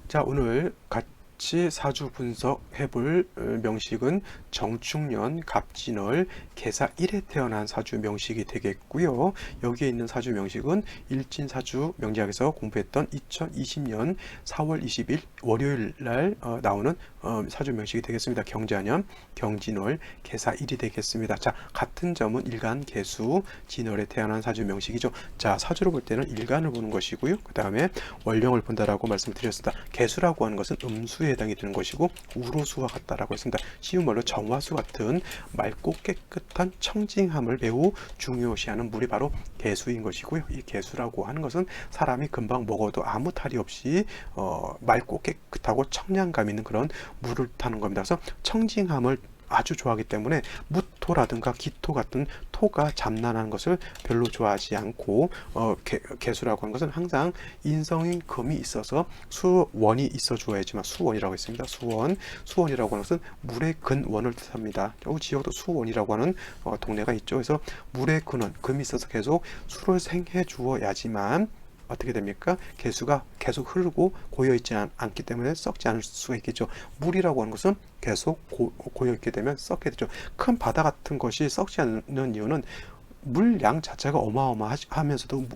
자, 오늘 같이 사주 분석해 볼 명식은 정축년, 갑진월, 계사 1에 태어난 사주 명식이 되겠고요. 여기에 있는 사주 명식은 일진사주 명리학에서 공부했던 2020년 4월 20일 월요일 날 나오는 사주 명식이 되겠습니다. 경자년, 경진월, 계사 1이 되겠습니다. 자, 같은 점은 일간, 계수, 진월에 태어난 사주 명식이죠. 자, 사주로 볼 때는 일간을 보는 것이고요. 그 다음에 월령을 본다라고 말씀드렸습니다. 계수라고 하는 것은 음수에 해당이 되는 것이고 우로수와 같다라고 했습니다. 쉬운 말로 정화수 같은 맑고 깨끗한 청징함을 매우 중요시하는 물이 바로 계수인 것이고요. 이 계수라고 하는 것은 사람이 금방 먹어도 아무 탈이 없이 맑고 깨끗하고 청량감 있는 그런 물을 타는 겁니다. 그래서 청징함을 아주 좋아하기 때문에 무토라든가 기토 같은 토가 잠난한 것을 별로 좋아하지 않고 개수라고 하는 것은 항상 인성인 금이 있어서 수원이 있어 주어야지만 수원이라고 했습니다. 수원이라고 하는 것은 물의 근원을 뜻합니다. 지역도 수원이라고 하는 동네가 있죠. 그래서 물의 근원 금이 있어서 계속 수를 생해 주어야지만 어떻게 됩니까? 개수가 계속 흐르고 고여있지 않기 때문에 썩지 않을 수가 있겠죠. 물이라고 하는 것은 계속 고여있게 되면 썩게 되죠. 큰 바다 같은 것이 썩지 않는 이유는 물량 자체가 어마어마하면서도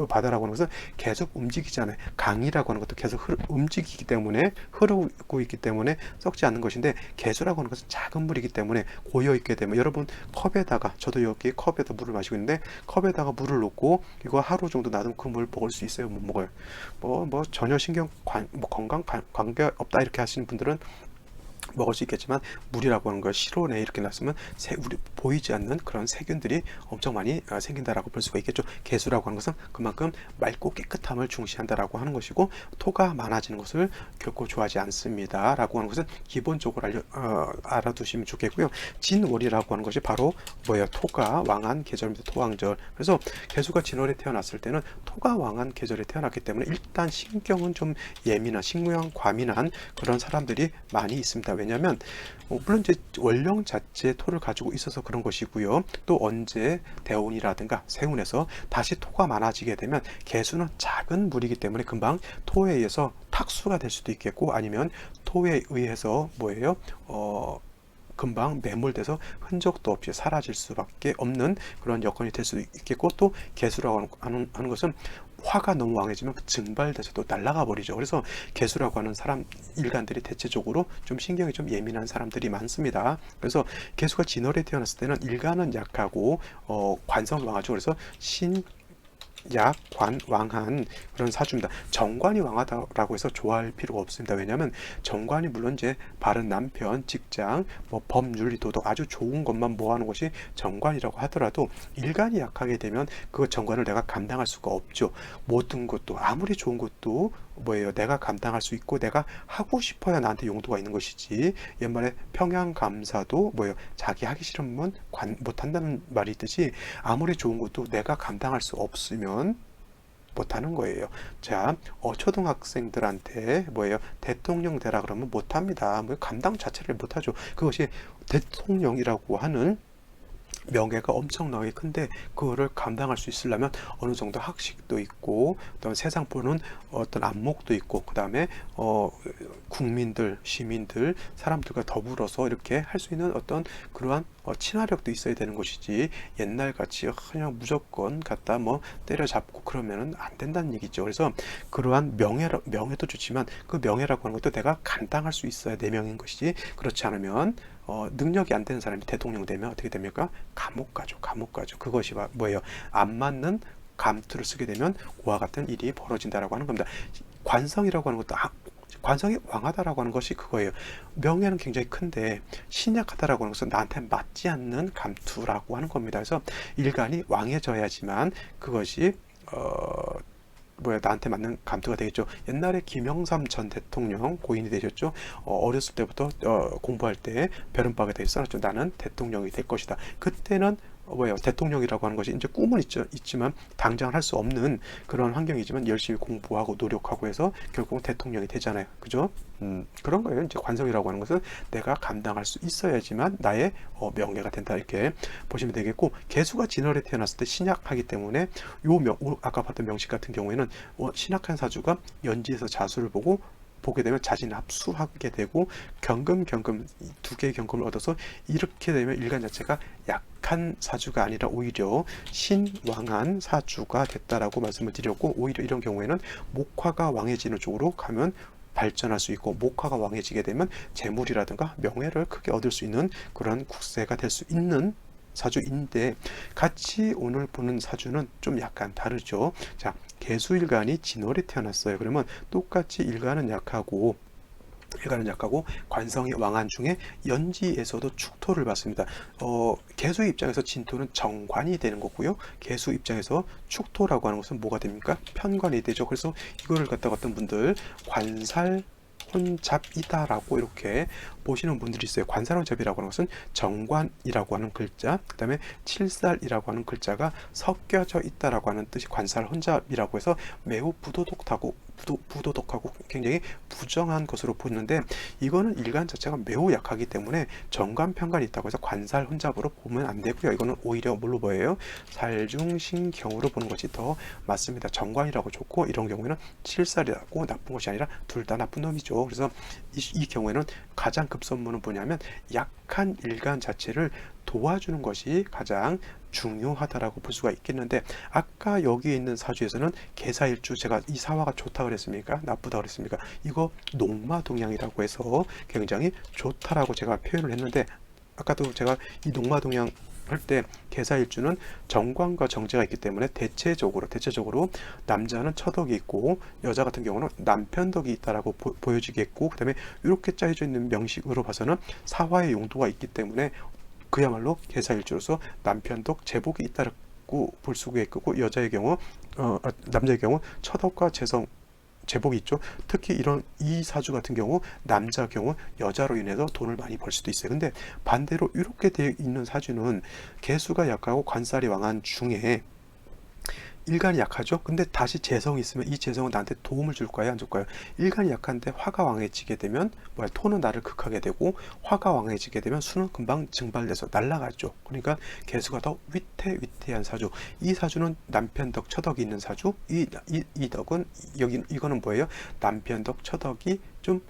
바다라고 하는 것은 계속 움직이잖아요. 강이라고 하는 것도 계속 움직이기 때문에 흐르고 있기 때문에 썩지 않는 것인데 개수라고 하는 것은 작은 물이기 때문에 고여 있게 되면 여러분 컵에다가 저도 여기 컵에다 물을 마시고 있는데 컵에다가 물을 넣고 이거 하루 정도 놔두면 그 물 먹을 수 있어요? 못 먹어요? 전혀 건강 관계 없다 이렇게 하시는 분들은 먹을 수 있겠지만 물이라고 하는 걸 실온에 이렇게 놨으면 우리 보이지 않는 그런 세균들이 엄청 많이 생긴다라고 볼 수가 있겠죠. 개수라고 하는 것은 그만큼 맑고 깨끗함을 중시한다라고 하는 것이고 토가 많아지는 것을 결코 좋아하지 않습니다라고 하는 것은 기본적으로 알아두시면 좋겠고요. 진월이라고 하는 것이 바로 뭐예요? 토가 왕한 계절입니다. 토왕절. 그래서 개수가 진월에 태어났을 때는 토가 왕한 계절에 태어났기 때문에 일단 신경은 좀 예민한 신경 과민한 그런 사람들이 많이 있습니다. 왜냐하면 물론 이제 원령 자체 토를 가지고 있어서 그런 것이고요. 또 언제 대운이라든가 세운에서 다시 토가 많아지게 되면 개수는 작은 물이기 때문에 금방 토에 의해서 탁수가 될 수도 있겠고 아니면 토에 의해서 뭐예요? 금방 매몰돼서 흔적도 없이 사라질 수밖에 없는 그런 여건이 될 수도 있겠고 또 개수라고 하는 것은 화가 너무 왕해지면 증발돼서 또 날아가 버리죠. 그래서 개수라고 하는 사람 일간들이 대체적으로 좀 신경이 좀 예민한 사람들이 많습니다. 그래서 개수가 진월에 태어났을 때는 일간은 약하고 관성 왕하죠. 그래서 약, 왕한 그런 사주입니다. 정관이 왕하다라고 해서 좋아할 필요가 없습니다. 왜냐하면 정관이 물론 이제 바른 남편, 직장, 법률, 도덕 아주 좋은 것만 모아놓은 것이 정관이라고 하더라도 일간이 약하게 되면 그 정관을 내가 감당할 수가 없죠. 모든 것도 아무리 좋은 것도 내가 감당할 수 있고 내가 하고 싶어야 나한테 용도가 있는 것이지 옛말에 평양감사도 자기 하기 싫으면 못한다는 말이 있듯이 아무리 좋은 것도 내가 감당할 수 없으면 못하는 거예요. 자, 초등학생들한테 대통령 되라 그러면 못합니다. 감당 자체를 못하죠. 그것이 대통령이라고 하는 명예가 엄청나게 큰데 그거를 감당할 수 있으려면 어느 정도 학식도 있고 그다음에 세상 보는 어떤 안목도 있고 그다음에 국민들, 시민들, 사람들과 더불어서 이렇게 할 수 있는 어떤 그러한 친화력도 있어야 되는 것이지 옛날같이 그냥 무조건 갖다 때려잡고 그러면은 안 된다는 얘기죠. 그래서 그러한 명예도 좋지만 그 명예라고 하는 것도 내가 감당할 수 있어야 내 명인 것이지 그렇지 않으면 능력이 안 되는 사람이 대통령 되면 어떻게 됩니까? 감옥 가죠. 그것이 뭐예요? 안 맞는 감투를 쓰게 되면 그와 같은 일이 벌어진다라고 하는 겁니다. 관성이라고 하는 것도 관성이 왕하다라고 하는 것이 그거예요. 명예는 굉장히 큰데 신약하다라고 하는 것은 나한테 맞지 않는 감투라고 하는 겁니다. 그래서 일간이 왕해져야지만 그것이 나한테 맞는 감투가 되겠죠. 옛날에 김영삼 전 대통령 고인이 되셨죠. 어렸을 때부터 공부할 때 벼른박에 대해 써놨죠. 나는 대통령이 될 것이다. 그때는 뭐예요? 대통령이라고 하는 것이 이제 꿈은 있지만 당장 할 수 없는 그런 환경이지만 열심히 공부하고 노력하고 해서 결국은 대통령이 되잖아요. 그죠? 그런 거예요. 이제 관성이라고 하는 것은 내가 감당할 수 있어야지만 나의 명예가 된다. 이렇게 보시면 되겠고, 개수가 진월에 태어났을 때 신약하기 때문에 아까 봤던 명식 같은 경우에는 신약한 사주가 연지에서 자수를 보게 되면 자신을 합수하게 되고 경금 두 개의 경금을 얻어서 이렇게 되면 일간 자체가 약한 사주가 아니라 오히려 신왕한 사주가 됐다라고 말씀을 드렸고, 오히려 이런 경우에는 목화가 왕해지는 쪽으로 가면 발전할 수 있고, 목화가 왕해지게 되면 재물이라든가 명예를 크게 얻을 수 있는 그런 국세가 될 수 있는 사주인데, 같이 오늘 보는 사주는 좀 약간 다르죠. 자, 개수일간이 진월에 태어났어요. 그러면 똑같이 일간은 약하고 관성이 왕한 중에 연지에서도 축토를 받습니다. 개수 입장에서 진토는 정관이 되는 거고요. 개수 입장에서 축토라고 하는 것은 뭐가 됩니까? 편관이 되죠. 그래서 이거를 갖다가 어떤 분들 관살 혼잡이다라고 이렇게 보시는 분들이 있어요. 관살혼잡이라고 하는 것은 정관이라고 하는 글자, 그 다음에 칠살이라고 하는 글자가 섞여져 있다라고 하는 뜻이 관살혼잡이라고 해서 매우 부도덕하고 굉장히 부정한 것으로 보는데, 이거는 일간 자체가 매우 약하기 때문에 정관 편관이 있다고 해서 관살 혼잡으로 보면 안 되고요. 이거는 오히려 뭘로 보여요? 살중신경으로 보는 것이 더 맞습니다. 정관이라고 좋고, 이런 경우에는 칠살이라고 나쁜 것이 아니라 둘 다 나쁜 놈이죠. 그래서 이 경우에는 가장 급선무는 뭐냐면 약한 일간 자체를 도와주는 것이 가장 중요하다라고 볼 수가 있겠는데, 아까 여기 있는 사주에서는 개사일주, 제가 이 사화가 좋다 그랬습니까? 나쁘다 그랬습니까? 이거 녹마동향이라고 해서 굉장히 좋다라고 제가 표현을 했는데, 아까도 제가 이 녹마동향 할 때 개사일주는 정관과 정제가 있기 때문에 대체적으로 남자는 처덕이 있고 여자 같은 경우는 남편덕이 있다라고 보여지겠고, 그 다음에 이렇게 짜여져 있는 명식으로 봐서는 사화의 용도가 있기 때문에 그야말로 개사일주로서 남편덕 제복이 있다고 볼 수가 있고, 여자의 경우 남자의 경우 처덕과 제복이 있죠. 특히 이 사주 같은 경우 남자 경우 여자로 인해서 돈을 많이 벌 수도 있어요. 근데 반대로 이렇게 되어 있는 사주는 개수가 약하고 관살이 왕한 중에 일간이 약하죠. 근데 다시 재성이 있으면 이 재성은 나한테 도움을 줄까요, 안 줄까요? 일간이 약한데 화가 왕해지게 되면 토는 나를 극하게 되고, 화가 왕해지게 되면 수는 금방 증발돼서 날아가죠. 그러니까 개수가 더 위태한 사주. 이 사주는 남편덕 처덕이 있는 사주. 이 덕은 이거는 뭐예요? 남편덕 처덕이 좀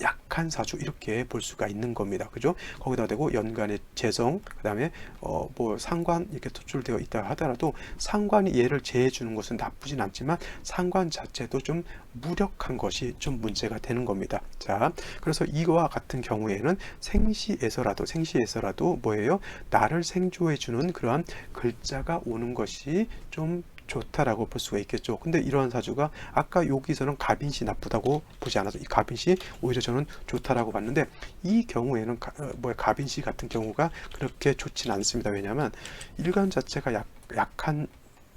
약한 사주, 이렇게 볼 수가 있는 겁니다. 그죠? 거기다 대고 연간의 재성, 그 다음에 뭐 상관 이렇게 토출되어 있다 하더라도 상관이 얘를 제해 주는 것은 나쁘진 않지만 상관 자체도 좀 무력한 것이 좀 문제가 되는 겁니다. 자, 그래서 이거와 같은 경우에는 생시에서라도 뭐예요? 나를 생조해 주는 그러한 글자가 오는 것이 좀 좋다라고 볼 수가 있겠죠. 근데 이러한 사주가 아까 여기서는 갑인시 나쁘다고 보지 않아서 이 갑인시 오히려 저는 좋다라고 봤는데, 이 경우에는 갑인시 같은 경우가 그렇게 좋진 않습니다. 왜냐하면 일간 자체가 약한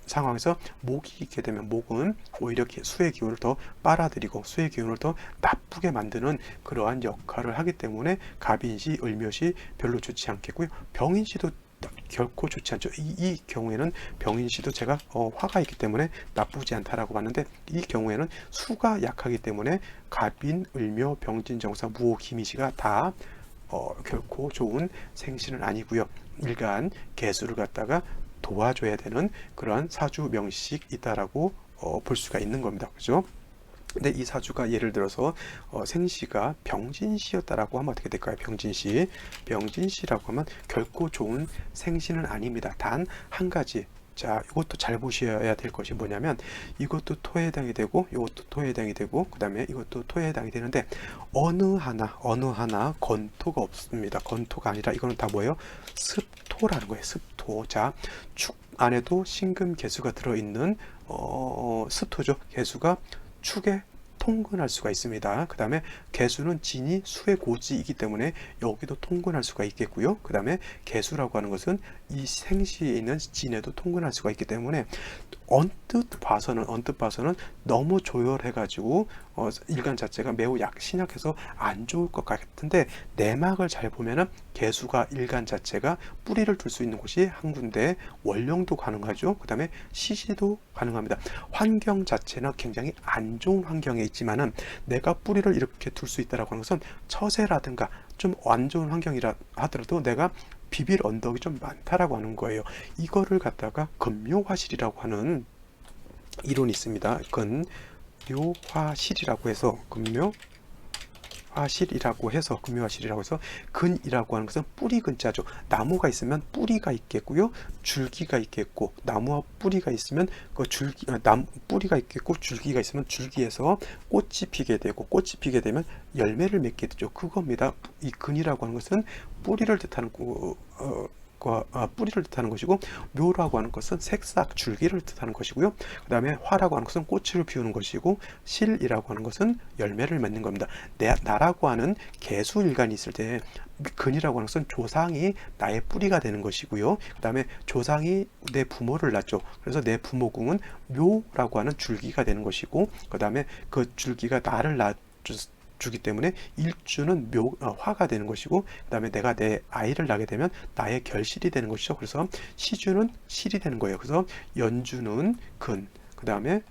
상황에서 목이 있게 되면 목은 오히려 수의 기운을 더 빨아들이고 수의 기운을 더 나쁘게 만드는 그러한 역할을 하기 때문에 갑인시, 을묘시 별로 좋지 않겠고요. 병인시도 결코 좋지 않죠. 이 경우에는 병인시도 제가 화가 있기 때문에 나쁘지 않다라고 봤는데, 이 경우에는 수가 약하기 때문에 갑인, 을묘, 병진, 정사, 무호, 기미시가 다 결코 좋은 생신은 아니고요. 일간 개수를 갖다가 도와줘야 되는 그러한 사주 명식이다라고 볼 수가 있는 겁니다. 그죠? 근데 이 사주가 예를 들어서 생시가 병진시였다라고 하면 어떻게 될까요? 병진시라고 하면 결코 좋은 생신은 아닙니다. 단 한 가지, 자, 이것도 잘 보셔야 될 것이 뭐냐면, 이것도 토에 해당이 되고 이것도 토에 해당이 되고 그 다음에 이것도 토에 해당이 되는데, 어느 하나 건토가 없습니다. 건토가 아니라 이거는 다 뭐예요? 습토라는 거예요. 습토. 자, 축 안에도 신금 개수가 들어있는 습토죠. 개수가 축에 통근할 수가 있습니다. 그 다음에 개수는 진이 수의 고지이기 때문에 여기도 통근할 수가 있겠고요. 그 다음에 개수라고 하는 것은 이 생시에 있는 진에도 통근할 수가 있기 때문에 언뜻 봐서는 너무 조열해가지고 일간 자체가 매우 신약해서 안 좋을 것 같은데, 내막을 잘 보면은 개수가 일간 자체가 뿌리를 둘 수 있는 곳이 한 군데, 원령도 가능하죠. 그 다음에 시시도 가능합니다. 환경 자체는 굉장히 안 좋은 환경에 있지만은 내가 뿌리를 이렇게 둘 수 있다라고 하는 것은 처세라든가 좀 안 좋은 환경이라 하더라도 내가 비빌 언덕이 좀 많다라고 하는 거예요. 이거를 갖다가 근묘화실이라고 하는 이론이 있습니다. 근묘화실이라고 해서 근묘화실이라고 해서 근이라고 하는 것은 뿌리 근자죠. 나무가 있으면 뿌리가 있겠고요, 줄기가 있겠고, 나무와 뿌리가 있으면 그 뿌리가 있겠고, 줄기가 있으면 줄기에서 꽃이 피게 되고, 꽃이 피게 되면 열매를 맺게 되죠. 그겁니다. 이 근이라고 하는 것은 뿌리를 뜻하는 뿌리를 뜻하는 것이고, 묘라고 하는 것은 색싹 줄기를 뜻하는 것이고요. 그 다음에 화라고 하는 것은 꽃을 피우는 것이고, 실이라고 하는 것은 열매를 맺는 겁니다. 나라고 하는 개수일간이 있을 때 근이라고 하는 것은 조상이 나의 뿌리가 되는 것이고요. 그 다음에 조상이 내 부모를 낳죠. 그래서 내 부모궁은 묘라고 하는 줄기가 되는 것이고, 그 다음에 그 줄기가 나를 주기 때문에 일주는 화가 되는 것이고, 그 다음에 내가 내 아이를 낳게 되면 나의 결실이 되는 것이죠. 그래서 시주는 실이 되는 거예요. 그래서 연주는 근, 그 다음에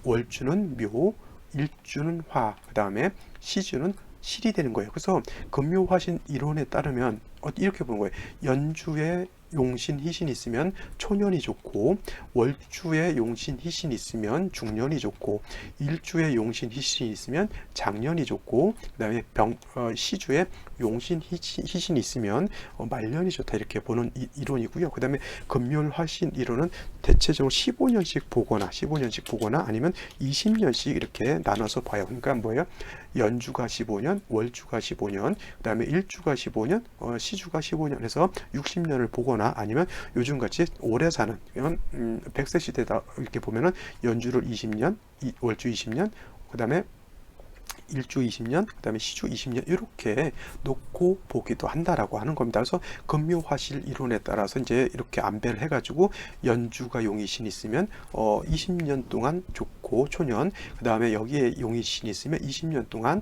월주는 묘, 일주는 화, 그 다음에 시주는 실이 되는 거예요. 그래서 근묘화신 이론에 따르면 이렇게 보는 거예요. 연주에 용신 희신이 있으면 초년이 좋고, 월주에 용신 희신이 있으면 중년이 좋고, 일주에 용신 희신이 있으면 장년이 좋고, 그 다음에 시주에 용신 희신이 있으면 말년이 좋다, 이렇게 보는 이론이고요. 그 다음에 금묘화신 이론은 대체적으로 15년씩 보거나 아니면 20년씩 이렇게 나눠서 봐요. 그러니까 뭐예요? 연주가 15년, 월주가 15년, 그 다음에 일주가 15년, 시주가 15년 해서 60년을 보거나, 아니면 요즘같이 오래 사는 100세 시대다 이렇게 보면은 연주를 20년, 월주 20년, 그 다음에 일주 20년, 그 다음에 시주 20년 이렇게 놓고 보기도 한다라고 하는 겁니다. 그래서 근묘화실 이론에 따라서 이제 이렇게 안배를 해가지고 연주가 용의신이 있으면 20년 동안 좋고 초년, 그 다음에 여기에 용의신이 있으면 20년 동안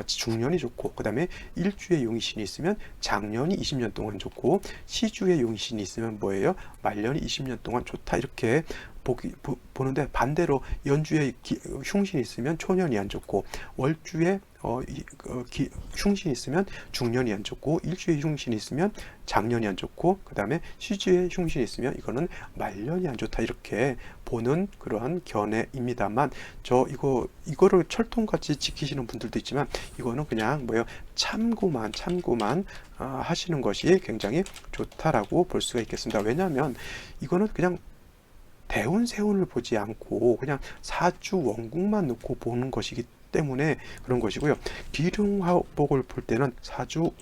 중년이 좋고, 그 다음에 일주에 용의신이 있으면 장년이 20년 동안 좋고, 시주에 용의신이 있으면 뭐예요? 말년이 20년 동안 좋다, 이렇게 보는데, 반대로 연주에 흉신이 있으면 초년이 안 좋고, 월주에 흉신이 있으면 중년이 안 좋고, 일주에 흉신이 있으면 장년이 안 좋고, 그 다음에 시주에 흉신이 있으면 이거는 말년이 안 좋다, 이렇게 보는 그러한 견해입니다만, 이거를 철통같이 지키시는 분들도 있지만, 이거는 그냥 뭐예요? 참고만 하시는 것이 굉장히 좋다라고 볼 수가 있겠습니다. 왜냐하면 이거는 그냥 대운세운을 보지 않고 그냥 사주 원국만 놓고 보는 것이기 때문에 그런 것이고요. 기룡화복을 볼 때는 사주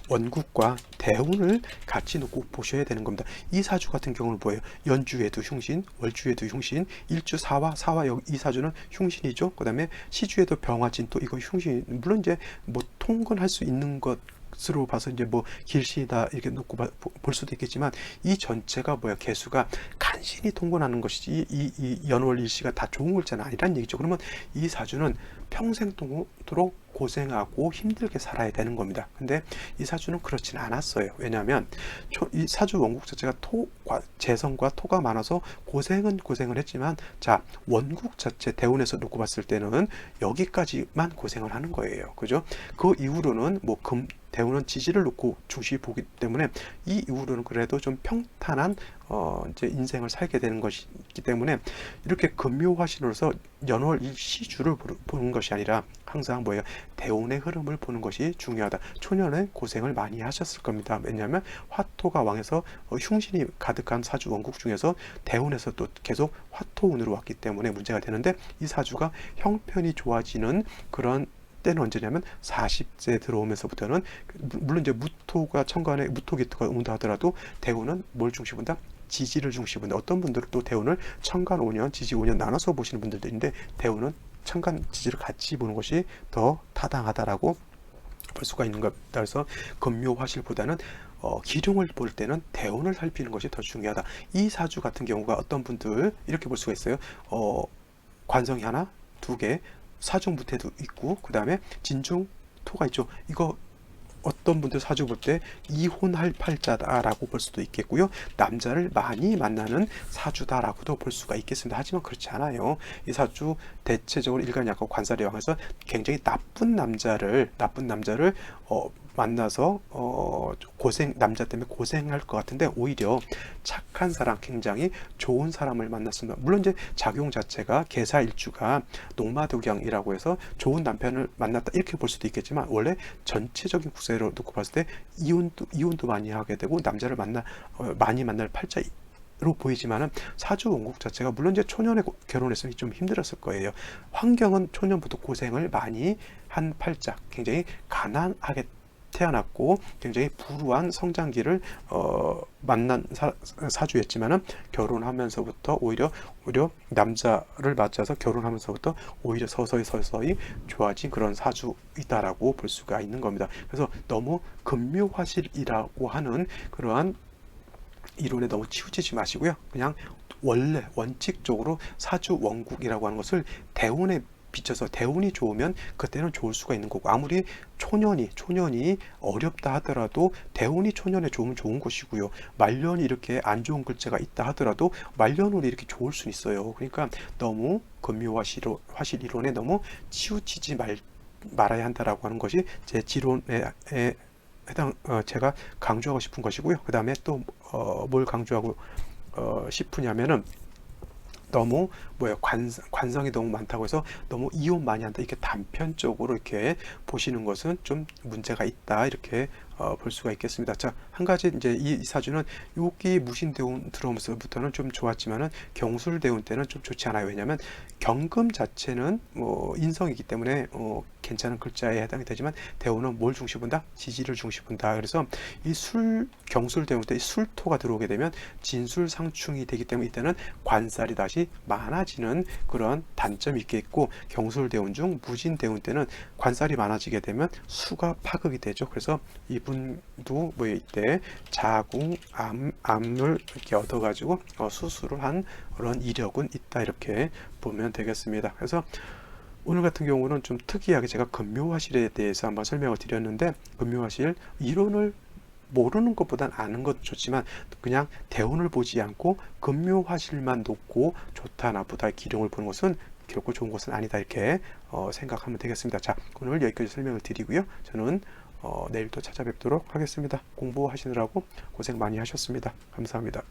원국과 대운을 같이 놓고 보셔야 되는 겁니다. 이 사주 같은 경우는 뭐예요? 연주에도 흉신, 월주에도 흉신, 일주 사화 이 사주는 흉신이죠. 그 다음에 시주에도 병화진, 또 이거 흉신, 물론 이제 뭐 통근할 수 있는 것으로 봐서 이제 뭐 길신이다 이렇게 놓고 볼 수도 있겠지만, 이 전체가 뭐야? 개수가 간신히 통근하는 것이지 이 연월 일시가 다 좋은 글자는 아니란 얘기죠. 그러면 이 사주는 평생도록 고생하고 힘들게 살아야 되는 겁니다. 근데 이 사주는 그렇지는 않았어요. 왜냐하면 이 사주 원국 자체가 재성과 토가 많아서 고생을 했지만, 자, 원국 자체 대운에서 놓고 봤을 때는 여기까지만 고생을 하는 거예요. 그죠? 그 이후로는 대운은 지지를 놓고 중시 보기 때문에 이 이후로는 그래도 좀 평탄한 이제 인생을 살게 되는 것이기 때문에, 이렇게 근묘화신으로서 연월 시주를 보는 것이 아니라 항상 뭐예요? 대운의 흐름을 보는 것이 중요하다. 초년에 고생을 많이 하셨을 겁니다. 왜냐하면 화토가 왕에서 흉신이 가득한 사주 원국 중에서 대운에서 또 계속 화토운으로 왔기 때문에 문제가 되는데, 이 사주가 형편이 좋아지는 그런 때는 언제냐면 40세 들어오면서부터는 물론 이제 무토가 천간에 무토기토가 온다 하더라도 대운은 뭘 중시 본다? 지지를 중시 본다. 어떤 분들은 또 대운을 천간 5년, 지지 5년 나눠서 보시는 분들도 있는데 대운은 천간 지지를 같이 보는 것이 더 타당하다라고 볼 수가 있는 겁니다. 그래서 금묘화실보다는 기룡을 볼 때는 대운을 살피는 것이 더 중요하다. 이 사주 같은 경우가 어떤 분들 이렇게 볼 수가 있어요. 관성이 하나, 두 개, 사중무태도 있고 그 다음에 진중토가 있죠. 이거 어떤 분들 사주 볼 때 이혼할 팔자다라고 볼 수도 있겠고요. 남자를 많이 만나는 사주다라고도 볼 수가 있겠습니다. 하지만 그렇지 않아요. 이 사주 대체적으로 일간약과 관살의 왕에서 굉장히 나쁜 남자를 만나서 남자 때문에 고생할 것 같은데 오히려 착한 사람, 굉장히 좋은 사람을 만났습니다. 물론 이제 작용 자체가 계사일주가 농마독양이라고 해서 좋은 남편을 만났다 이렇게 볼 수도 있겠지만 원래 전체적인 구세로 놓고 봤을 때 이혼도 많이 하게 되고 남자를 많이 만날 팔자로 보이지만은 사주 원국 자체가 물론 이제 초년에 결혼했으면 좀 힘들었을 거예요. 환경은 초년부터 고생을 많이 한 팔자, 굉장히 가난하게 태어났고 굉장히 불우한 성장기를 만난 사주였지만은 결혼하면서부터 오히려 남자를 맞아서 결혼하면서부터 오히려 서서히 좋아진 그런 사주이다라고 볼 수가 있는 겁니다. 그래서 너무 금묘화실이라고 하는 그러한 이론에 너무 치우치지 마시고요. 그냥 원래 원칙적으로 사주 원국이라고 하는 것을 대운에 비춰서 대운이 좋으면 그때는 좋을 수가 있는 거고 아무리 초년이 어렵다 하더라도 대운이 초년에 좋으면 좋은 것이고요. 말년이 이렇게 안 좋은 글자가 있다 하더라도 말년으로 이렇게 좋을 수 있어요. 그러니까 너무 금묘화실 이론에 너무 치우치지 말아야 한다라고 하는 것이 제 지론에 제가 강조하고 싶은 것이고요. 그 다음에 또 뭘 강조하고 싶으냐면은 너무 관성이 너무 많다고 해서 너무 이혼 많이 한다 이렇게 단편적으로 이렇게 보시는 것은 좀 문제가 있다 이렇게 볼 수가 있겠습니다. 자, 한 가지 이제 이 사주는 여기 무신대운 들어오면서부터는 좀 좋았지만은 경술대운 때는 좀 좋지 않아요. 왜냐하면 경금 자체는 인성이기 때문에 괜찮은 글자에 해당이 되지만 대운은 뭘 중시 본다? 지지를 중시 본다. 그래서 이 경술대운 때 이 술토가 들어오게 되면 진술상충이 되기 때문에 이때는 관살이 다시 많아지는 그런 단점이 있겠고 경술대운 중 무진대운 때는 관살이 많아지게 되면 수가 파극이 되죠. 그래서 이분도 이때 자궁, 암을 이렇게 얻어가지고 수술을 한 그런 이력은 있다 이렇게 보면 되겠습니다. 그래서 오늘 같은 경우는 좀 특이하게 제가 금묘화실에 대해서 한번 설명을 드렸는데 금묘화실 이론을 모르는 것보단 아는 것도 좋지만 그냥 대운을 보지 않고 금묘화실만 놓고 좋다 나쁘다 기룡을 보는 것은 결코 좋은 것은 아니다 이렇게 생각하면 되겠습니다. 자, 오늘 여기까지 설명을 드리고요. 저는 내일 또 찾아뵙도록 하겠습니다. 공부하시느라고 고생 많이 하셨습니다. 감사합니다.